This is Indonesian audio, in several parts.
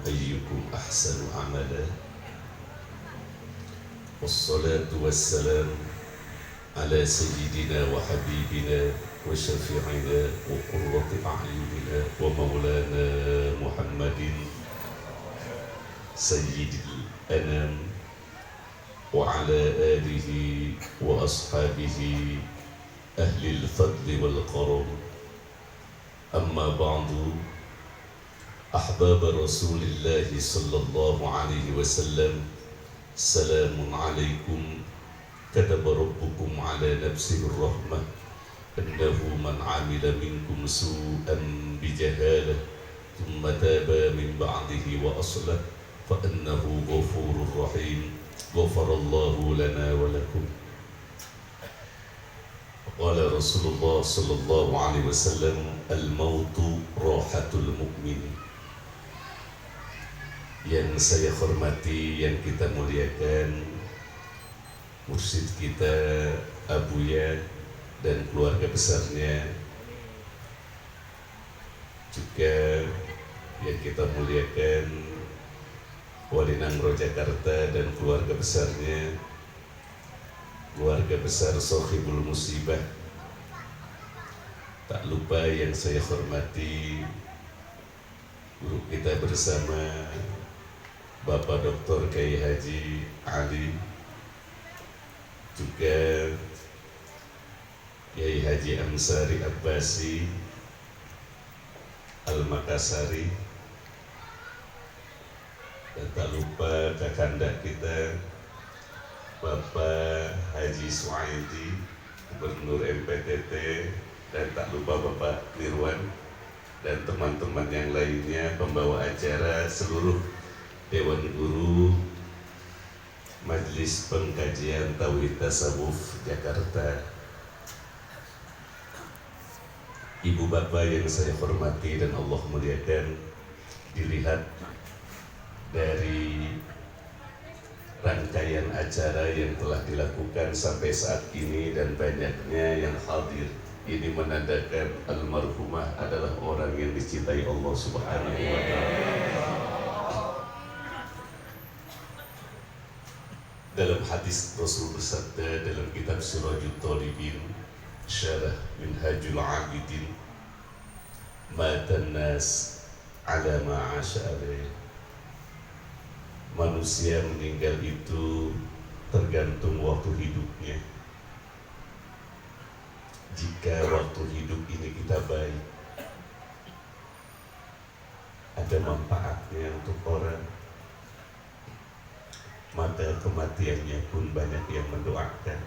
أيكم أحسن عملا والصلاة والسلام على سيدنا وحبيبنا وشفيعنا وقرة أعيننا ومولانا محمد سيد الأنام وعلى آله وأصحابه أهل الفضل والكرم. أما بعد، أحباب رسول الله صلى الله عليه وسلم، سلام عليكم. كتب ربكم على نفسه الرحمة أنه من عمل منكم سوءا بجهالة ثم تاب من بعده وأصلح فإنه غفور رحيم. غفر الله لنا ولكم. قال رسول الله صلى الله عليه وسلم: الموت راحة المؤمن. Yang saya hormati, yang kita muliakan, mursyid kita Abuya dan keluarga besarnya, juga yang kita muliakan Wali Nangro Jakarta dan keluarga besarnya, keluarga besar Sohibul Musibah. Tak lupa yang saya hormati guru kita bersama Bapak Dr. Kiai Haji Ali, juga Kiai Haji Amsari Abbasi Al-Makassari, dan tak lupa kakanda kita Bapak Haji Suaidi, Gubernur MPTT, dan tak lupa Bapak Nirwan dan teman-teman yang lainnya, pembawa acara, seluruh Dewan Guru Majelis Pengkajian Tauhid Tasawuf Jakarta, ibu bapak yang saya hormati dan Allah muliakan. Dilihat dari rangkaian acara yang telah dilakukan sampai saat ini dan banyaknya yang hadir, ini menandakan almarhumah adalah orang yang dicintai Allah Subhanahu wa Ta'ala. Dalam hadis Rasul bersabda dalam kitab Sirajul Talibin, Syarah Minhajul Abidin, matan nas ala ma asha alaih. Manusia meninggal itu tergantung waktu hidupnya. Jika waktu hidup ini kita baik, ada manfaatnya untuk orang, maka kematiannya pun banyak yang mendoakan.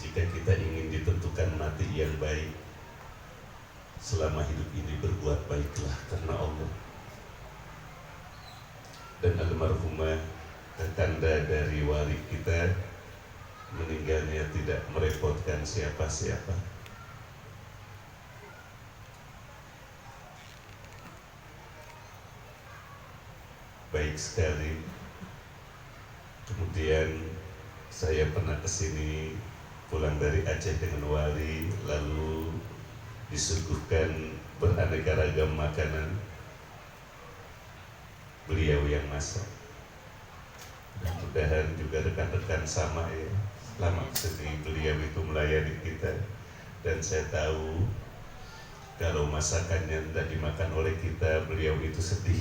Jika kita ingin ditentukan mati yang baik, selama hidup ini berbuat baiklah karena Allah. Dan almarhumah kakanda dari wali kita meninggalnya tidak merepotkan siapa-siapa. Baik sekali. Kemudian saya pernah kesini pulang dari Aceh dengan wali, lalu disuguhkan beraneka ragam makanan. Beliau yang masak. Mudah-mudahan juga rekan-rekan sama ya, selama kesini beliau itu melayani kita. Dan saya tahu kalau masakannya tidak dimakan oleh kita, beliau itu sedih.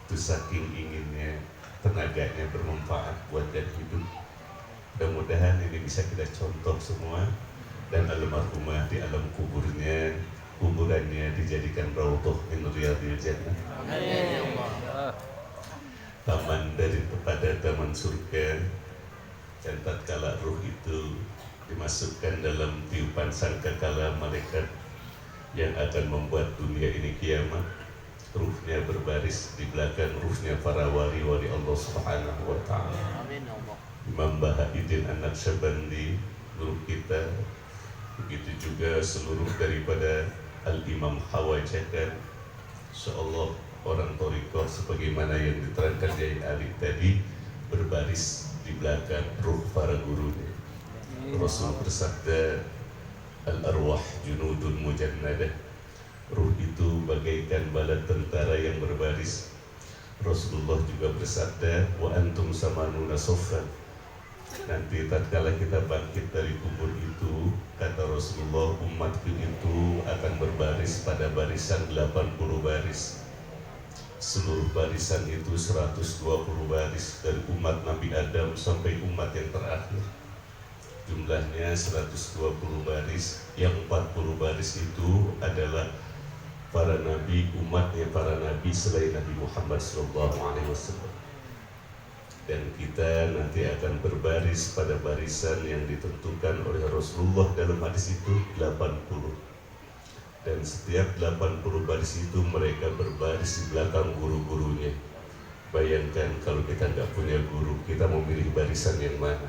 Itu saking inginnya tenaganya bermanfaat buat dan hidup. Mudah-mudahan ini bisa kita contoh semua. Dan almarhumah di alam kuburannya dijadikan raudhah min riyadhil jannah. Taman dari kepada taman surga. Dan tatkala ruh itu dimasukkan dalam tiupan sangkakala malaikat yang akan membuat dunia ini kiamat, ruhnya berbaris di belakang ruhnya para wali-wali Allah Subhanahu wa Ta'ala. Imam Bahauddin An-Naqsyabandi, guru kita, begitu juga seluruh daripada Al-Imam Hawajakan, insyaallah orang Thariqah sebagaimana yang diterangkan Kiai Ali tadi, berbaris di belakang ruh para gurunya. Rasul bersabda, al-arwah junudun mujannadah, ruh itu bagaikan Rasulullah juga bersabda, wa antum samanuna soffan. Nanti tatkala kita bangkit dari kubur itu, kata Rasulullah, umatku itu akan berbaris pada barisan 80 baris. Seluruh barisan itu 120 baris, dari umat Nabi Adam sampai umat yang terakhir. Jumlahnya 120 baris. Yang 40 baris itu adalah para nabi, umatnya para nabi selain Nabi Muhammad SAW. Dan kita nanti akan berbaris pada barisan yang ditentukan oleh Rasulullah dalam hadis itu 80. Dan setiap 80 baris itu mereka berbaris di belakang guru-gurunya. Bayangkan kalau kita nggak punya guru, kita mau milih barisan yang mana?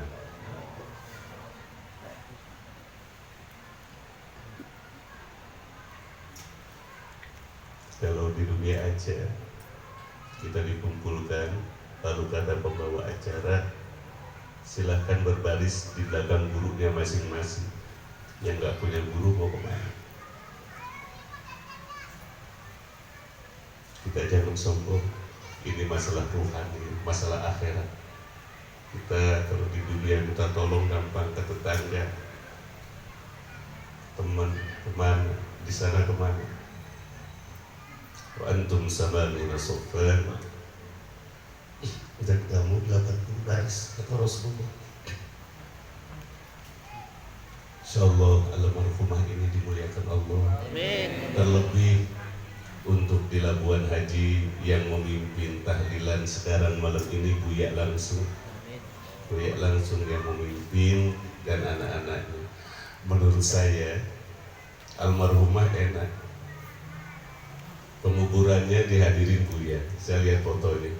Kalau di dunia aja kita dikumpulkan, lalu kata pembawa acara, silahkan berbaris di belakang gurunya masing-masing. Yang nggak punya guru mau kemana? Kita jangan sombong. Ini masalah rohani, masalah akhirat. Kita kalau di dunia minta tolong gampang ke tetangga, teman, kemana? Di sana kemana? Wa antum samanuna soffan. Dan kamu 80 baris, kata Rasulullah. Insyaallah almarhumah ini dimuliakan Allah. Amin. Terlebih untuk di Labuan Haji yang memimpin tahlilan sekarang malam ini Buya langsung. Buya langsung yang memimpin dan anak-anaknya. Menurut saya almarhumah enak. Penguburannya dihadirin Buya. Saya lihat fotonya.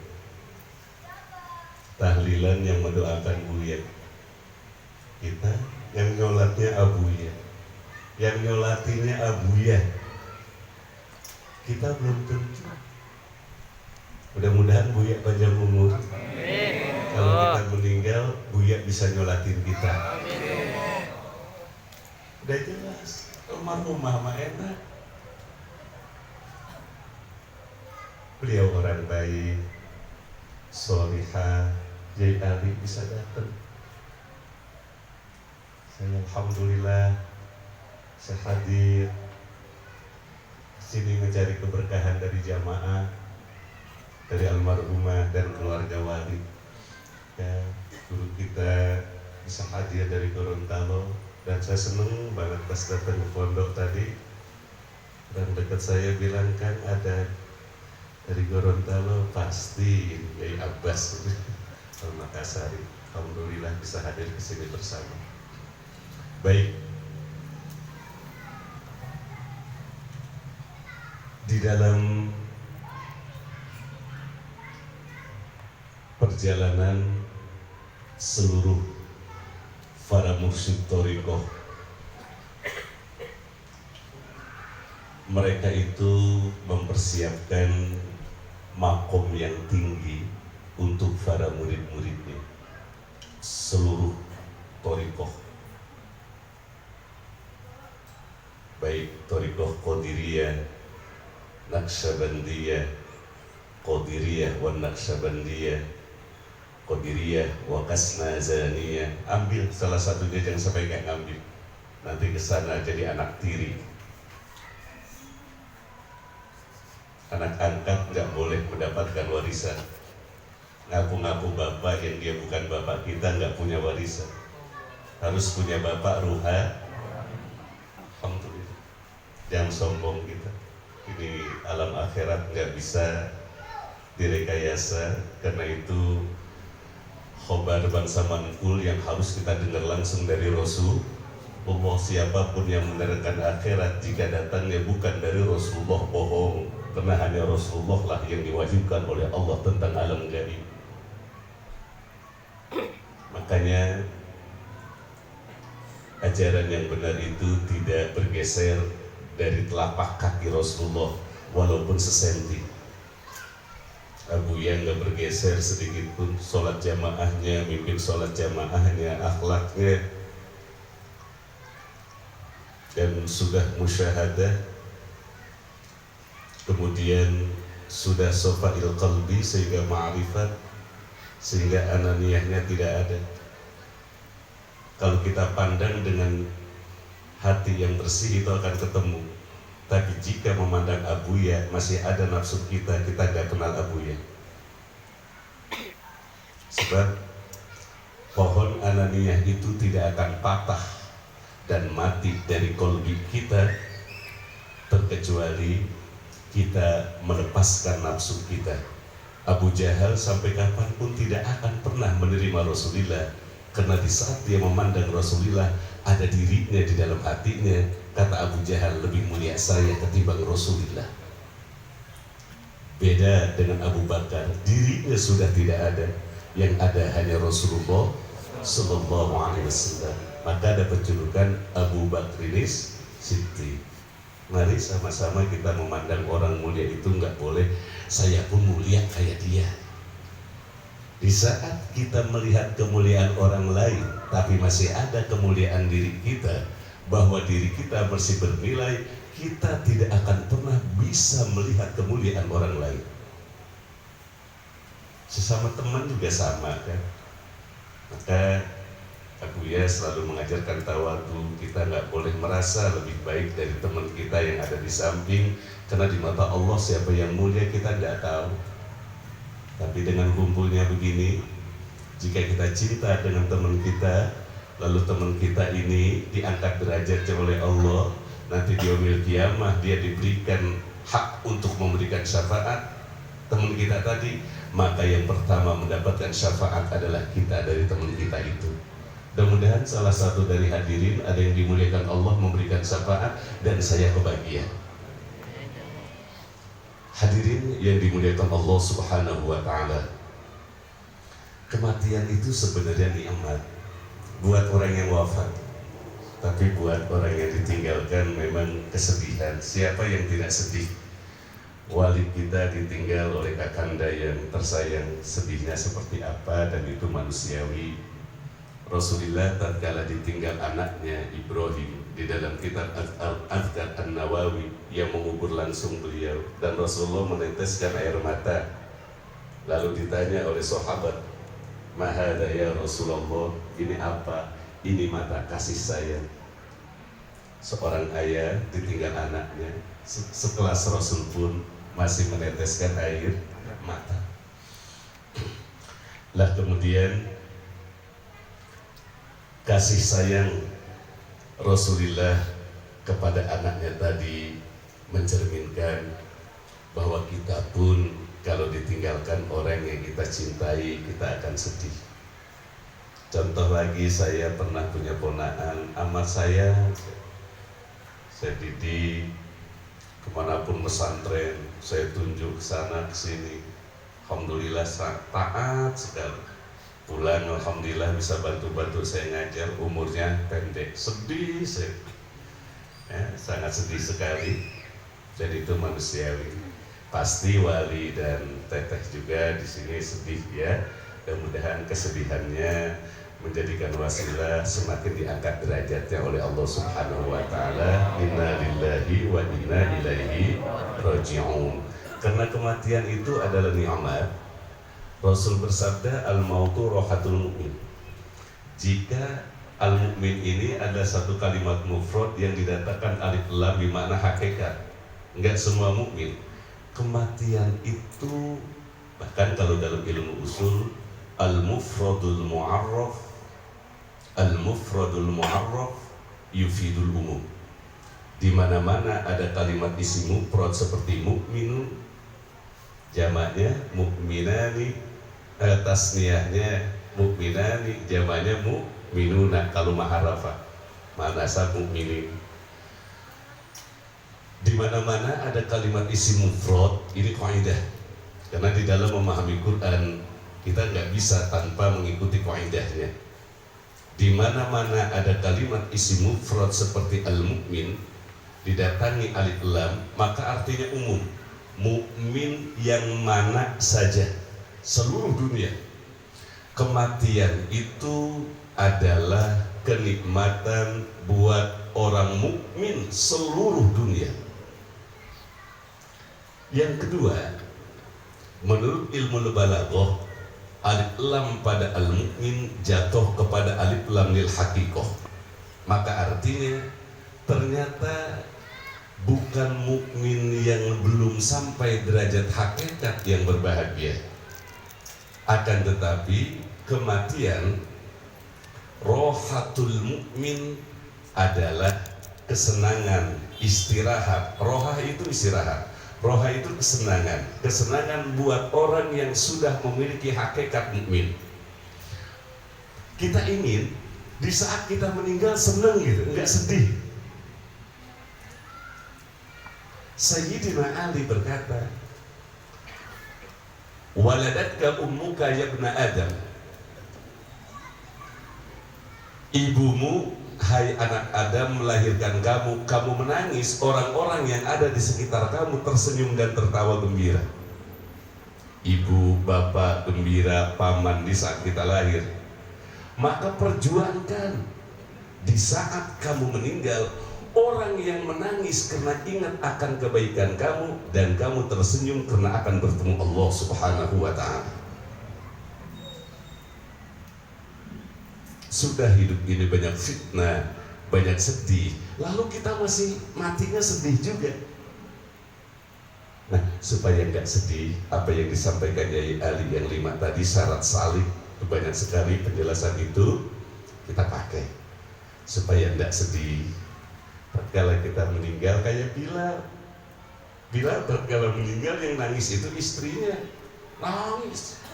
Tahlilan yang mendoakan Buya. Kita yang nyolatnya Abuya, yang nyolatinya Abuya. Kita belum tentu. Mudah-mudahan Buya panjang umur. Kalau kita meninggal, Buya bisa nyolatin kita. Udah jelas. Almarhumah mah enak. Beliau orang baik, solihah, Yai Ali bisa datang. Saya alhamdulillah saya hadir sini mencari keberkahan dari jamaah, dari almarhumah dan keluarga wali. Ya, guru kita bisa hadir dari Gorontalo dan saya seneng banget pas datang ke pondok tadi. Dan dekat saya bilang kan ada dari Gorontalo, pasti Yai Abbas Al-Makassari. Alhamdulillah bisa hadir ke sini bersama. Baik, di dalam perjalanan seluruh para mursyid thariqah, mereka itu mempersiapkan makom yang tinggi untuk para murid-muridnya, seluruh thariqah. Baik thariqah Qadiriyah, Naqsyabandiyah, Qadiriyah wa Naqsyabandiyah, Qadiriyah wa Kasnazaniyah. Ambil salah satunya, jangan sampai nggak ngambil. Nanti kesana jadi anak tiri. Anak angkat nggak boleh mendapatkan warisan. Ngaku-ngaku bapak yang dia bukan bapak kita, nggak punya warisan. Harus punya bapak ruha. Alhamdulillah. Jangan sombong kita. Ini alam akhirat nggak bisa direkayasa. Karena itu khobar bangsa manqul yang harus kita dengar langsung dari Rasulullah. Siapapun yang menerangkan akhirat, jika datangnya bukan dari Rasulullah, bohong. Karena hanya Rasulullah lah yang diwajibkan oleh Allah tentang alam gaib. Makanya ajaran yang benar itu tidak bergeser dari telapak kaki Rasulullah walaupun sesenti. Abuya nggak bergeser sedikit pun. Sholat jamaahnya, mimpin sholat jamaahnya, akhlaknya, dan sudah musyahadah. Kemudian sudah sofail qalbi sehingga ma'rifat, sehingga ananiyahnya tidak ada. Kalau kita pandang dengan hati yang bersih itu akan ketemu. Tapi jika memandang abuya masih ada nafsu kita gak kenal abuya. Sebab pohon ananiyah itu tidak akan patah dan mati dari qalbi kita terkecuali kita melepaskan nafsu kita. Abu Jahal sampai kapanpun tidak akan pernah menerima Rasulullah, karena di saat dia memandang Rasulullah ada dirinya di dalam hatinya. Kata Abu Jahal, lebih mulia saya ketimbang Rasulullah. Beda dengan Abu Bakar, dirinya sudah tidak ada, yang ada hanya Rasulullah Sallallahu Alaihi Wasallam. Maka ada penjulukan Abu Bakrinis Siddiq. Mari sama-sama kita memandang orang mulia itu nggak boleh saya pun mulia kayak dia. Di saat kita melihat kemuliaan orang lain, tapi masih ada kemuliaan diri kita, bahwa diri kita masih bernilai, kita tidak akan pernah bisa melihat kemuliaan orang lain. Sesama teman juga sama kan. Maka Abuya selalu mengajarkan tawadu. Kita nggak boleh merasa lebih baik dari teman kita yang ada di samping, karena di mata Allah siapa yang mulia kita nggak tahu. Tapi dengan kumpulnya begini, jika kita cinta dengan teman kita, lalu teman kita ini diangkat derajatnya oleh Allah, nanti di yaumil qiyamah dia diberikan hak untuk memberikan syafaat teman kita tadi, maka yang pertama mendapatkan syafaat adalah kita dari teman kita itu. Mudah-mudahan salah satu dari hadirin ada yang dimuliakan Allah memberikan syafaat dan saya kebagian. Hadirin yang dimuliakan Allah Subhanahu wa Ta'ala, kematian itu sebenarnya nikmat buat orang yang wafat, tapi buat orang yang ditinggalkan memang kesedihan. Siapa yang tidak sedih? Wali kita ditinggal oleh kakanda yang tersayang, sedihnya seperti apa, dan itu manusiawi. Rasulullah tatkala ditinggal anaknya Ibrahim, di dalam kitab Al-Adhkar An-Nawawi yang mengubur langsung beliau, dan Rasulullah meneteskan air mata. Lalu ditanya oleh sahabat, "Mahada ya Rasulullah, ini apa?" "Ini mata kasih sayang." Seorang ayah ditinggal anaknya, sekelas Rasul pun masih meneteskan air mata. Lah kemudian kasih sayang Rasulullah kepada anaknya tadi mencerminkan bahwa kita pun kalau ditinggalkan orang yang kita cintai, kita akan sedih. Contoh lagi, saya pernah punya ponakan amat saya didik kemanapun pesantren, saya tunjuk sana kesini. Alhamdulillah taat sekali. Pulang alhamdulillah bisa bantu-bantu saya ngajar, umurnya pendek. Sedih saya, sangat sedih sekali. Dan itu manusiawi. Pasti wali dan teteh juga di sini sedih ya. Mudah-mudahan kesedihannya menjadikan wasilah semakin diangkat derajatnya oleh Allah Subhanahu wa Ta'ala. Inna lillahi wa inna ilaihi raji'un. Karena kematian itu adalah nikmat. Rasul bersabda, al-mautu rohatul mu'min. Jika al-mu'min ini ada satu kalimat mufrad yang didatangkan alif lam bermakna hakikat. Enggak semua mukmin. Kematian itu bahkan kalau dalam ilmu usul, al-mufradul mu'arraf yufidul umum. Di mana-mana ada kalimat isi mufrad seperti mukminun, jamaknya mukminani, tasniyahnya mukminani, jamaknya mukminuna kalau ma'arafah, ma'nasab mukminin. Di mana-mana ada kalimat isi mufrad, ini kaidah. Karena di dalam memahami Quran kita nggak bisa tanpa mengikuti kaidahnya. Di mana-mana ada kalimat isi mufrad seperti al-mukmin didatangi alif lam, maka artinya umum. Mukmin yang mana saja, seluruh dunia. Kematian itu adalah kenikmatan buat orang mukmin seluruh dunia. Yang kedua, Menurut ilmu balaghah, alif lam pada al-mu'min jatuh kepada alif lam lil haqiqah. Maka artinya ternyata bukan mukmin yang belum sampai derajat hakikat yang berbahagia, akan tetapi kematian rohatul mukmin adalah kesenangan, istirahat. Roha itu istirahat, roha itu kesenangan, kesenangan buat orang yang sudah memiliki hakikat mukmin. Kita ingin di saat kita meninggal senang gitu, enggak sedih. Sayyidina Ali berkata, waladatka ummuka ya ibna Adam, ibumu hai anak Adam melahirkan kamu, kamu menangis, orang-orang yang ada di sekitar kamu tersenyum dan tertawa gembira. Ibu, bapak gembira, paman di saat kita lahir. Maka perjuangkan di saat kamu meninggal, orang yang menangis karena ingat akan kebaikan kamu, dan kamu tersenyum karena akan bertemu Allah Subhanahu wa ta'ala. Sudah hidup ini banyak fitnah, banyak sedih, lalu kita masih matinya sedih juga. Nah, supaya nggak sedih, apa yang disampaikan Yai Ali yang 5 tadi, syarat salib, banyak sekali penjelasan itu kita pakai supaya nggak sedih. Tatkala kita meninggal kayak Bilal tatkala meninggal yang nangis itu istrinya, nangis.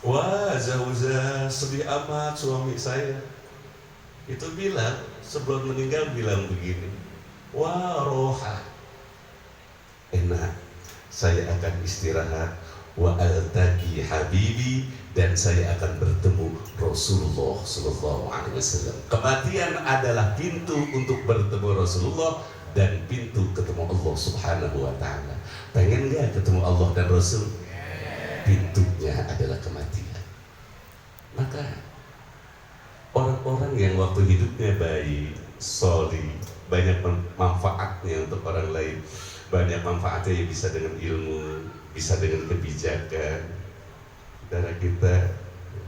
Wah, Zauza, sedih amat suami saya. Itu Bilal sebelum meninggal bilang begini, wah roha, enak, saya akan istirahat, wa altaqi habibi, dan saya akan bertemu Rasulullah Sallallahu Alaihi Wasallam. Kematian adalah pintu untuk bertemu Rasulullah dan pintu ketemu Allah Subhanahu Wa Taala. Pengen nggak ketemu Allah dan Rasul? Pintunya adalah kematian. Maka orang-orang yang waktu hidupnya baik, solih, banyak manfaatnya untuk orang lain, banyak manfaatnya yang bisa dengan ilmu, bisa dengan kebijakan. Darah kita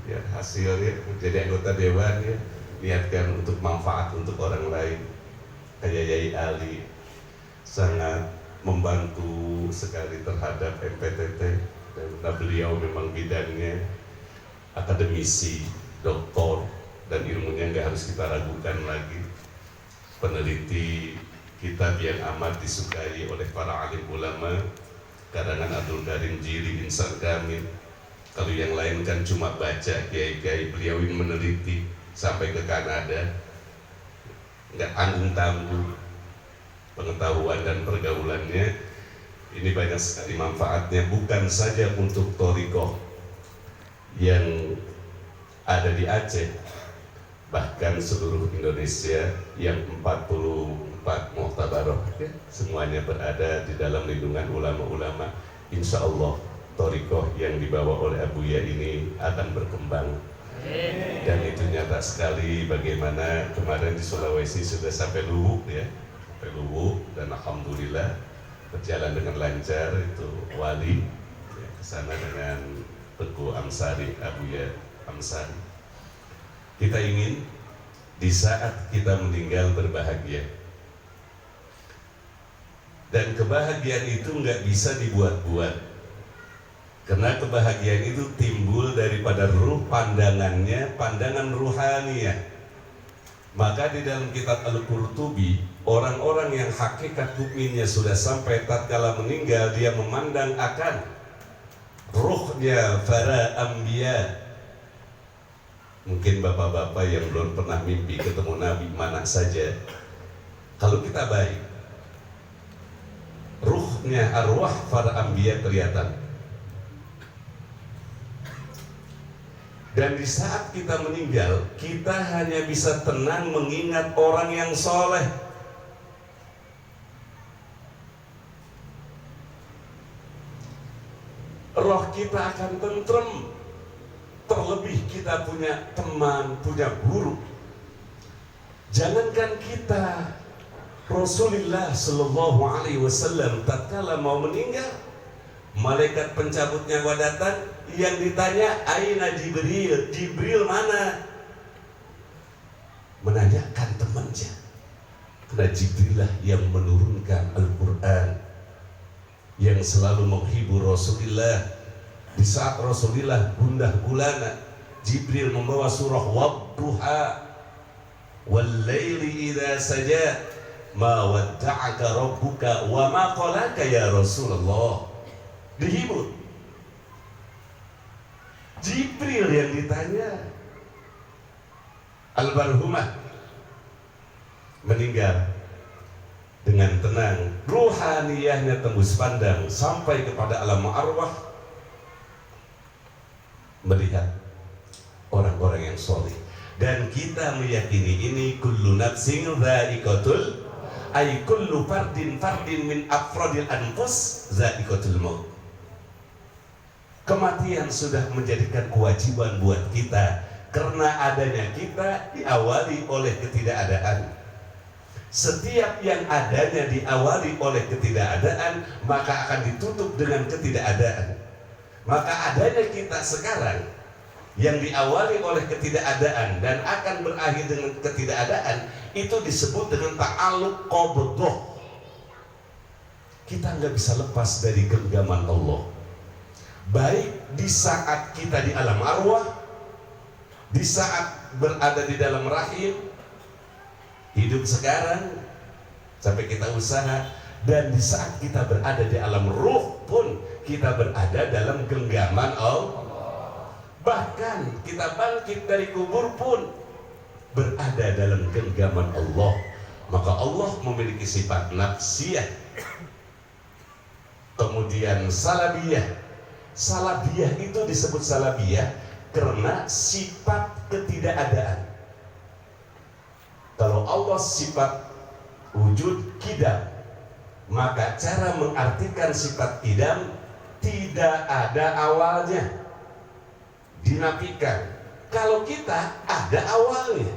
ya hasilnya menjadi anggota dewan ya, niatkan untuk manfaat untuk orang lain. Kayak Yai Ali sangat membantu sekali terhadap MPTT, dan beliau memang bidangnya akademisi, doktor, dan ilmunya nggak harus kita ragukan lagi. Peneliti kitab yang amat disukai oleh para alim ulama, karangan Abdul Karim Jili, Insan Kamil. Kalau yang lain kan cuma baca kiai-kiai, beliau ini meneliti sampai ke Kanada, nggak tanggung-tanggung pengetahuan dan pergaulannya. Ini banyak sekali manfaatnya, bukan saja untuk thariqah yang ada di Aceh, bahkan seluruh Indonesia yang 44 mu'tabarah semuanya berada di dalam lindungan ulama-ulama. Insya Allah thariqah yang dibawa oleh Abuya ini akan berkembang, dan itu nyata sekali bagaimana kemarin di Sulawesi sudah sampai Luwuk ya, sampai Luwuk, dan alhamdulillah berjalan dengan lancar. Itu wali ya, kesana dengan Teguh Amsari, Abuya Amsari. Kita ingin di saat kita meninggal berbahagia, dan kebahagiaan itu nggak bisa dibuat-buat, karena kebahagiaan itu timbul daripada ruh pandangannya, pandangan ruhaniyah. Maka di dalam kitab Al-Qurtubi, orang-orang yang hakikat mukminnya sudah sampai tatkala meninggal dia memandang akan ruhnya para anbiya. Mungkin bapak-bapak yang belum pernah mimpi ketemu Nabi mana saja, kalau kita baik, ruhnya arwah para anbiya kelihatan. Dan di saat kita meninggal, kita hanya bisa tenang mengingat orang yang soleh. Roh kita akan tentrem. Terlebih kita punya teman, punya guru. Jangankan kita, Rasulullah Sallallahu Alaihi Wasallam tatkala mau meninggal, Malaikat pencabut nyawa datang, yang ditanya aina Jibril, Jibril mana? Menanyakan temannya. Karena Jibril lah yang menurunkan Al-Quran, yang selalu menghibur Rasulullah. Di saat Rasulullah gundah gulana, Jibril membawa surah Wadduha wal laili idza saja ma wadda'aka rabbuka wa ma qalaka ya Rasulullah. Dihibur. Jibril yang ditanya. Almarhumah meninggal dengan tenang, ruhaniyahnya tembus pandang sampai kepada alam arwah, melihat orang-orang yang soleh. Dan kita meyakini ini kullu nafsin dha'iqatul, ay kullu fardin min afradil anfus dha'iqatul maut. Kematian sudah menjadikan kewajiban buat kita, karena adanya kita diawali oleh ketidakadaan. Setiap yang adanya diawali oleh ketidakadaan, maka akan ditutup dengan ketidakadaan. Maka adanya kita sekarang yang diawali oleh ketidakadaan dan akan berakhir dengan ketidakadaan, itu disebut dengan ta'alluq qabdah. Kita nggak bisa lepas dari genggaman Allah. Baik di saat kita di alam arwah, di saat berada di dalam rahim, hidup sekarang sampai kita usaha, dan di saat kita berada di alam ruh pun kita berada dalam genggaman Allah. Bahkan kita bangkit dari kubur pun berada dalam genggaman Allah. Maka Allah memiliki sifat nafsiyah, kemudian salabiyah. Salabiyah itu disebut salabiyah karena sifat ketidakadaan. Kalau Allah sifat wujud kidam, maka cara mengartikan sifat kidam tidak ada awalnya, dinafikan. Kalau kita ada awalnya.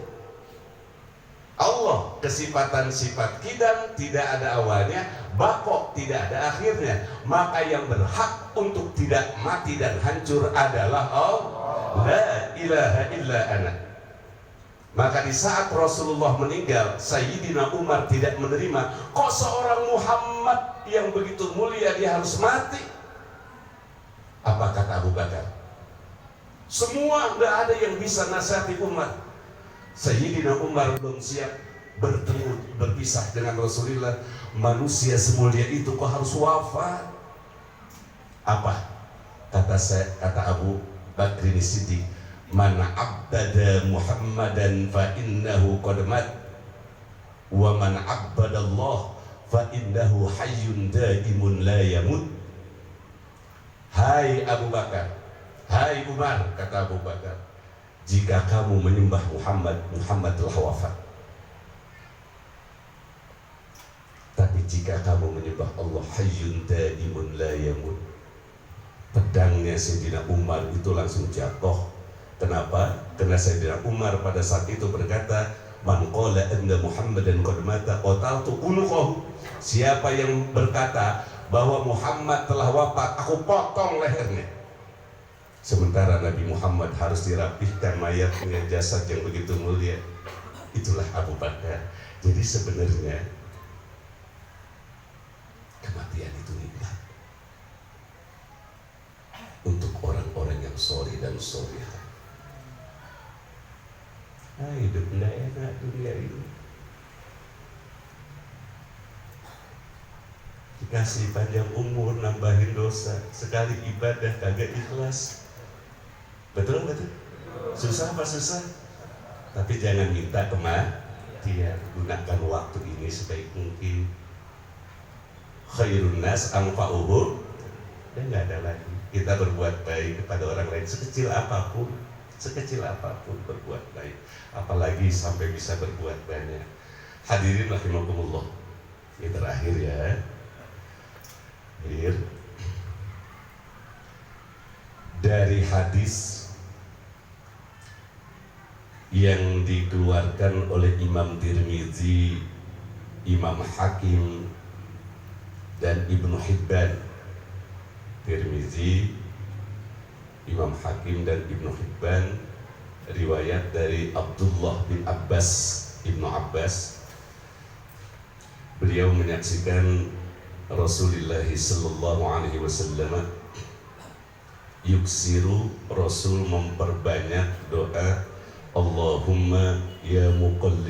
Allah kesifatan sifat kidam tidak ada awalnya, baqo tidak ada akhirnya. Maka yang berhak untuk tidak mati dan hancur adalah Allah. La ilaha illa ana. Maka di saat Rasulullah meninggal, Sayyidina Umar tidak menerima. Kok seorang Muhammad yang begitu mulia dia harus mati? Apa kata Abu Bakar? Semua nggak ada yang bisa nasihati Umar. Sayyidina Umar belum siap bertemu, berpisah dengan Rasulullah. Manusia semulia itu kok harus wafat? Apa? Kata Abu Bakr Siddiq, man abada Muhammadan fa innahu qad mat wa man abada Allah fa innahu hayyun daimun la yamut. Hai Abu Bakar, hai Umar, kata Abu Bakar, jika kamu menyembah Muhammad, Muhammad telah wafat. Tapi jika kamu menyembah Allah, hayyun daimun la yamut, pedangnya Sayyidina Umar itu langsung jatuh. Kenapa? Karena Sayyidina Umar pada saat itu berkata, man qala anna Muhammadan qad mata qataltu unuqahu. Siapa yang berkata bahwa Muhammad telah wafat, aku potong lehernya. Sementara Nabi Muhammad harus dirapihkan mayatnya, jasad yang begitu mulia. Itulah Abu Bakar. Jadi sebenarnya kematian itu nikmat untuk orang-orang yang soleh dan solehah. Hidup tidak enak dunia ini. Dikasih panjang umur, nambahin dosa, sekali ibadah kagak ikhlas. Betul betul. Susah apa susah? Tapi jangan minta kematian. Gunakan waktu ini sebaik mungkin. Khairun nas anfa'uhum. Dan nggak ada lagi. Kita berbuat baik kepada orang lain sekecil apapun berbuat baik. Apalagi sampai bisa berbuat banyak. Hadirin rahimakumullah. Ini terakhir ya. Dari hadis yang dikeluarkan oleh Imam Tirmizi, Imam Hakim, dan Ibnu Hibban Tirmizi, Imam Hakim dan Ibnu Hibban, riwayat dari Abdullah bin Abbas, Ibnu Abbas. Beliau menyaksikan Rasulullah sallallahu alaihi wasallam yuksiru, Rasul memperbanyak doa Allahumma ya muqallib